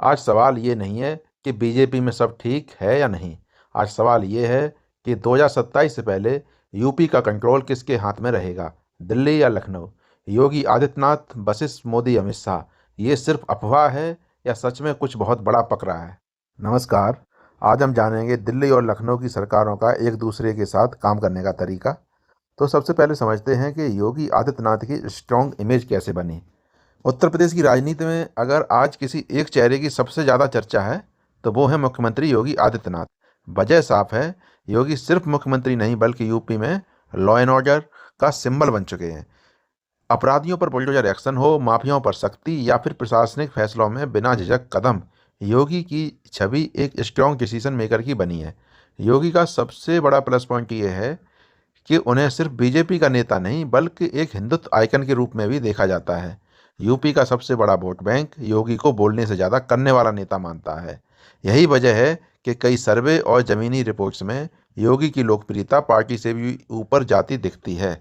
आज सवाल ये नहीं है कि बीजेपी में सब ठीक है या नहीं। आज सवाल ये है कि 2027 से पहले यूपी का कंट्रोल किसके हाथ में रहेगा, दिल्ली या लखनऊ। योगी आदित्यनाथ, वशिष्ठ मोदी, अमित शाह, ये सिर्फ अफवाह है या सच में कुछ बहुत बड़ा पक रहा है। नमस्कार। आज हम जानेंगे दिल्ली और लखनऊ की सरकारों का एक दूसरे के साथ काम करने का तरीका। तो सबसे पहले समझते हैं कि योगी आदित्यनाथ की स्ट्रॉन्ग इमेज कैसे बनी। उत्तर प्रदेश की राजनीति में अगर आज किसी एक चेहरे की सबसे ज़्यादा चर्चा है तो वो है मुख्यमंत्री योगी आदित्यनाथ। वजह साफ है, योगी सिर्फ मुख्यमंत्री नहीं बल्कि यूपी में लॉ एंड ऑर्डर का सिंबल बन चुके हैं। अपराधियों पर बुलडोजर एक्शन हो, माफियाओं पर सख्ती या फिर प्रशासनिक फैसलों में बिना झिझक कदम, योगी की छवि एक स्ट्रॉन्ग डिसीजन मेकर की बनी है। योगी का सबसे बड़ा प्लस पॉइंट ये है कि उन्हें सिर्फ बीजेपी का नेता नहीं बल्कि एक हिंदुत्व आइकन के रूप में भी देखा जाता है। यूपी का सबसे बड़ा वोट बैंक योगी को बोलने से ज़्यादा करने वाला नेता मानता है। यही वजह है कि कई सर्वे और ज़मीनी रिपोर्ट्स में योगी की लोकप्रियता पार्टी से भी ऊपर जाती दिखती है।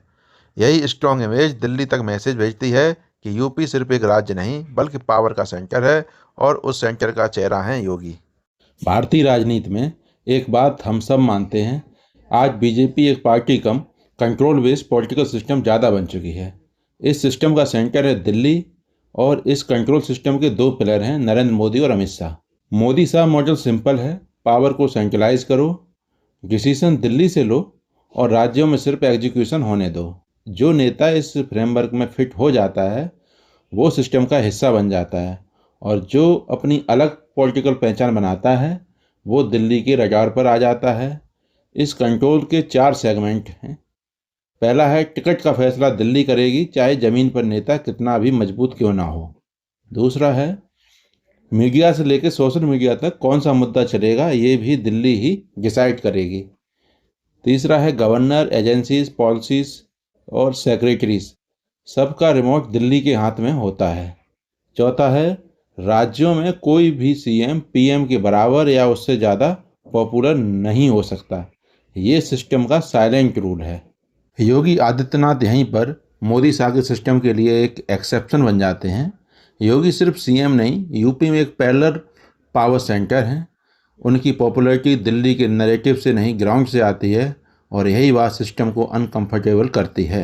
यही स्ट्रॉन्ग इमेज दिल्ली तक मैसेज भेजती है कि यूपी सिर्फ एक राज्य नहीं बल्कि पावर का सेंटर है और उस सेंटर का चेहरा है योगी। भारतीय राजनीति में एक बात हम सब मानते हैं, आज बीजेपी एक पार्टी कम कंट्रोल बेस्ड पॉलिटिकल सिस्टम ज़्यादा बन चुकी है। इस सिस्टम का सेंटर है दिल्ली और इस कंट्रोल सिस्टम के दो पिलर हैं, नरेंद्र मोदी और अमित शाह। मोदी साहब मॉडल सिंपल है, पावर को सेंट्रलाइज करो, डिसीजन दिल्ली से लो और राज्यों में सिर्फ एग्जीक्यूशन होने दो। जो नेता इस फ्रेमवर्क में फिट हो जाता है वो सिस्टम का हिस्सा बन जाता है और जो अपनी अलग पॉलिटिकल पहचान बनाता है वो दिल्ली के रडार पर आ जाता है। इस कंट्रोल के 4 सेगमेंट हैं। पहला है, टिकट का फैसला दिल्ली करेगी, चाहे ज़मीन पर नेता कितना भी मजबूत क्यों ना हो। दूसरा है, मीडिया से लेकर सोशल मीडिया तक कौन सा मुद्दा चलेगा ये भी दिल्ली ही डिसाइड करेगी। तीसरा है, गवर्नर, एजेंसीज, पॉलिसीज और सेक्रेटरीज सबका रिमोट दिल्ली के हाथ में होता है। चौथा है, राज्यों में कोई भी सीएम पीएम के बराबर या उससे ज़्यादा पॉपुलर नहीं हो सकता। ये सिस्टम का साइलेंट रूल है। योगी आदित्यनाथ यहीं पर मोदी शाह के सिस्टम के लिए एक एक्सेप्शन बन जाते हैं। योगी सिर्फ सीएम नहीं, यूपी में एक पैरेलल पावर सेंटर हैं। उनकी पॉपुलैरिटी दिल्ली के नैरेटिव से नहीं, ग्राउंड से आती है और यही बात सिस्टम को अनकंफर्टेबल करती है।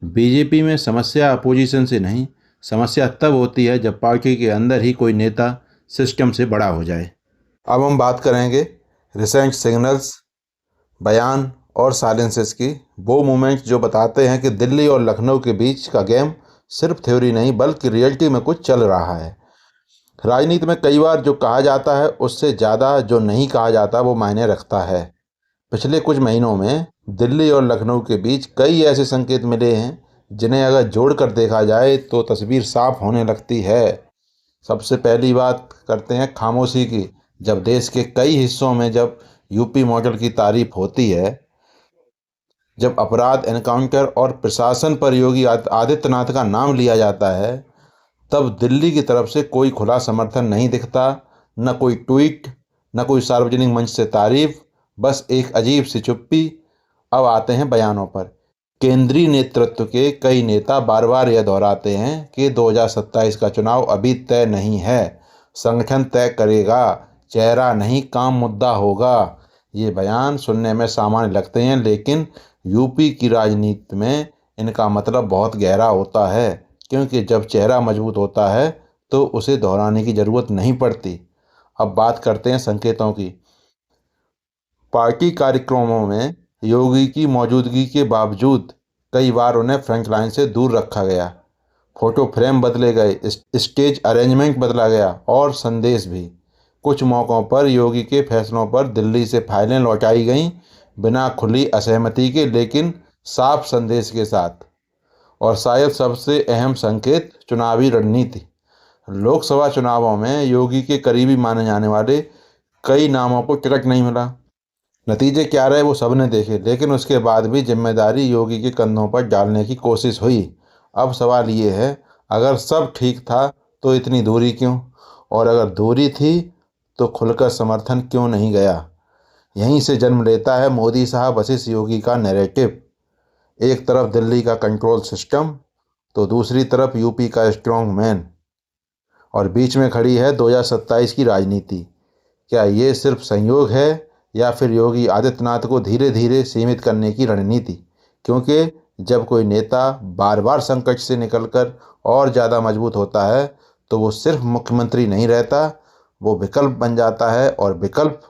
बीजेपी में समस्या अपोजिशन से नहीं, समस्या तब होती है जब पार्टी के अंदर ही कोई नेता सिस्टम से बड़ा हो जाए। अब हम बात करेंगे रिसेंट सिग्नल्स, बयान और साइलेंसेस की, वो मूवमेंट्स जो बताते हैं कि दिल्ली और लखनऊ के बीच का गेम सिर्फ थ्योरी नहीं बल्कि रियलिटी में कुछ चल रहा है। राजनीति में कई बार जो कहा जाता है उससे ज़्यादा जो नहीं कहा जाता वो मायने रखता है। पिछले कुछ महीनों में दिल्ली और लखनऊ के बीच कई ऐसे संकेत मिले हैं जिन्हें अगर जोड़कर देखा जाए तो तस्वीर साफ होने लगती है। सबसे पहली बात करते हैं खामोशी की। जब देश के कई हिस्सों में जब यूपी मॉडल की तारीफ होती है, जब अपराध, एनकाउंटर और प्रशासन पर योगी आदित्यनाथ का नाम लिया जाता है, तब दिल्ली की तरफ से कोई खुला समर्थन नहीं दिखता। न कोई ट्वीट, न कोई सार्वजनिक मंच से तारीफ, बस एक अजीब सी चुप्पी। अब आते हैं बयानों पर। केंद्रीय नेतृत्व के कई नेता बार बार यह दोहराते हैं कि 2027 का चुनाव अभी तय नहीं है, संगठन तय करेगा, चेहरा नहीं काम मुद्दा होगा। ये बयान सुनने में सामान्य लगते हैं लेकिन यूपी की राजनीति में इनका मतलब बहुत गहरा होता है, क्योंकि जब चेहरा मजबूत होता है तो उसे दोहराने की ज़रूरत नहीं पड़ती। अब बात करते हैं संकेतों की। पार्टी कार्यक्रमों में योगी की मौजूदगी के बावजूद कई बार उन्हें फ्रंट लाइन से दूर रखा गया। फोटो फ्रेम बदले गए, स्टेज अरेंजमेंट बदला गया और संदेश भी। कुछ मौक़ों पर योगी के फैसलों पर दिल्ली से फाइलें लौटाई गईं, बिना खुली असहमति के लेकिन साफ संदेश के साथ। और शायद सबसे अहम संकेत, चुनावी रणनीति। लोकसभा चुनावों में योगी के करीबी माने जाने वाले कई नामों को टिकट नहीं मिला। नतीजे क्या रहे वो सबने देखे, लेकिन उसके बाद भी जिम्मेदारी योगी के कंधों पर डालने की कोशिश हुई। अब सवाल ये है, अगर सब ठीक था तो इतनी दूरी क्यों, और अगर दूरी थी तो खुलकर समर्थन क्यों नहीं गया। यहीं से जन्म लेता है मोदी साहब वशिष्ठ योगी का नैरेटिव। एक तरफ दिल्ली का कंट्रोल सिस्टम तो दूसरी तरफ यूपी का स्ट्रॉन्ग मैन। और बीच में खड़ी है 2027 की राजनीति। क्या ये सिर्फ संयोग है या फिर योगी आदित्यनाथ को धीरे धीरे सीमित करने की रणनीति? क्योंकि जब कोई नेता बार बार संकट से निकलकर और ज़्यादा मजबूत होता है तो वो सिर्फ मुख्यमंत्री नहीं रहता, वो विकल्प बन जाता है, और विकल्प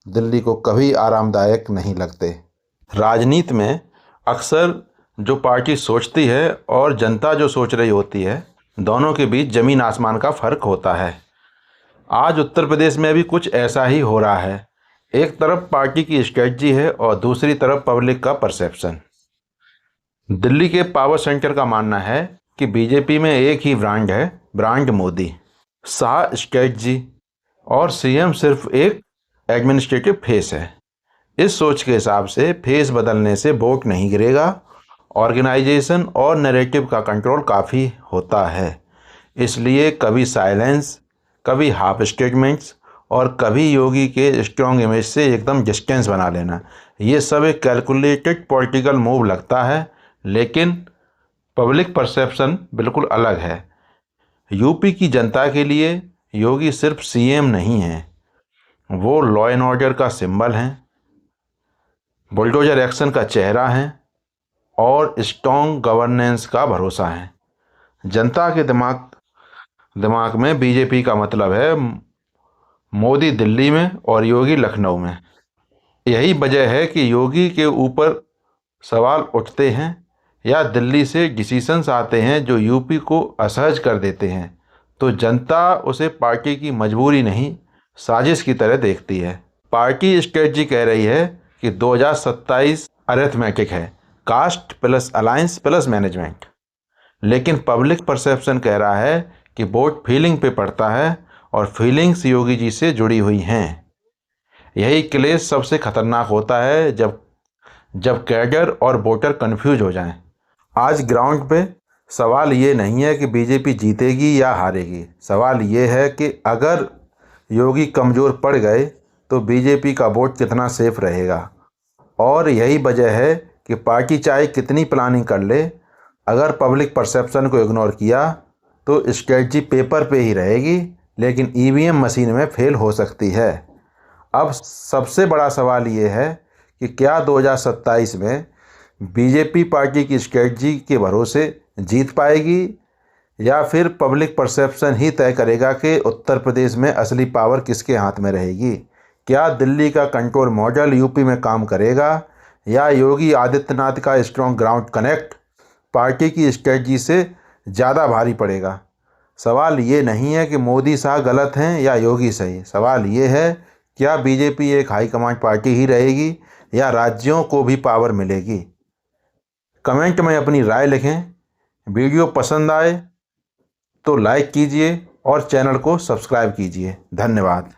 दिल्ली को कभी आरामदायक नहीं लगते। राजनीति में अक्सर जो पार्टी सोचती है और जनता जो सोच रही होती है, दोनों के बीच ज़मीन आसमान का फ़र्क होता है। आज उत्तर प्रदेश में भी कुछ ऐसा ही हो रहा है। एक तरफ पार्टी की स्ट्रेटजी है और दूसरी तरफ पब्लिक का परसेप्शन। दिल्ली के पावर सेंटर का मानना है कि बीजेपी में एक ही ब्रांड है, ब्रांड मोदी। शाह स्ट्रेटजी और सीएम सिर्फ एक एडमिनिस्ट्रेटिव फेस है। इस सोच के हिसाब से फेस बदलने से वोट नहीं गिरेगा। ऑर्गेनाइजेशन और नैरेटिव का कंट्रोल काफ़ी होता है, इसलिए कभी साइलेंस, कभी हाफ स्टेटमेंट्स और कभी योगी के स्ट्रॉन्ग इमेज से एकदम डिस्टेंस बना लेना, ये सब एक कैलकुलेटेड पॉलिटिकल मूव लगता है, लेकिन पब्लिक परसेप्शन बिल्कुल अलग है। यूपी की जनता के लिए योगी सिर्फ सीएम नहीं है, वो लॉ एंड ऑर्डर का सिंबल हैं, बुलडोजर एक्शन का चेहरा हैं और स्ट्रॉन्ग गवर्नेंस का भरोसा है। जनता के दिमाग में बीजेपी का मतलब है मोदी दिल्ली में और योगी लखनऊ में। यही वजह है कि योगी के ऊपर सवाल उठते हैं या दिल्ली से डिसीजंस आते हैं जो यूपी को असहज कर देते हैं, तो जनता उसे पार्टी की मजबूरी नहीं, साजिश की तरह देखती है। पार्टी स्ट्रेटजी कह रही है कि 2027 अरिथमेटिक है, caste plus alliance plus management, लेकिन पब्लिक परसेप्शन कह रहा है कि वोट फीलिंग पे पड़ता है और फीलिंग्स योगी जी से जुड़ी हुई हैं। यही क्लेश सबसे खतरनाक होता है जब कैडर और वोटर कंफ्यूज हो जाएं। आज ग्राउंड पे सवाल ये नहीं है कि बीजेपी जीतेगी या हारेगी, सवाल ये है कि अगर योगी कमज़ोर पड़ गए तो बीजेपी का वोट कितना सेफ रहेगा। और यही वजह है कि पार्टी चाहे कितनी प्लानिंग कर ले, अगर पब्लिक परसेप्शन को इग्नोर किया तो स्ट्रेटजी पेपर पे ही रहेगी, लेकिन ईवीएम मशीन में फेल हो सकती है। अब सबसे बड़ा सवाल ये है कि क्या 2027 में बीजेपी पार्टी की स्ट्रेटजी के भरोसे जीत पाएगी या फिर पब्लिक परसेप्शन ही तय करेगा कि उत्तर प्रदेश में असली पावर किसके हाथ में रहेगी? क्या दिल्ली का कंट्रोल मॉडल यूपी में काम करेगा या योगी आदित्यनाथ का स्ट्रॉन्ग ग्राउंड कनेक्ट पार्टी की स्ट्रेटजी से ज़्यादा भारी पड़ेगा? सवाल ये नहीं है कि मोदी शाह गलत हैं या योगी सही, सवाल ये है क्या बीजेपी एक हाईकमांड पार्टी ही रहेगी या राज्यों को भी पावर मिलेगी? कमेंट में अपनी राय लिखें। वीडियो पसंद आए तो लाइक कीजिए और चैनल को सब्सक्राइब कीजिए। धन्यवाद।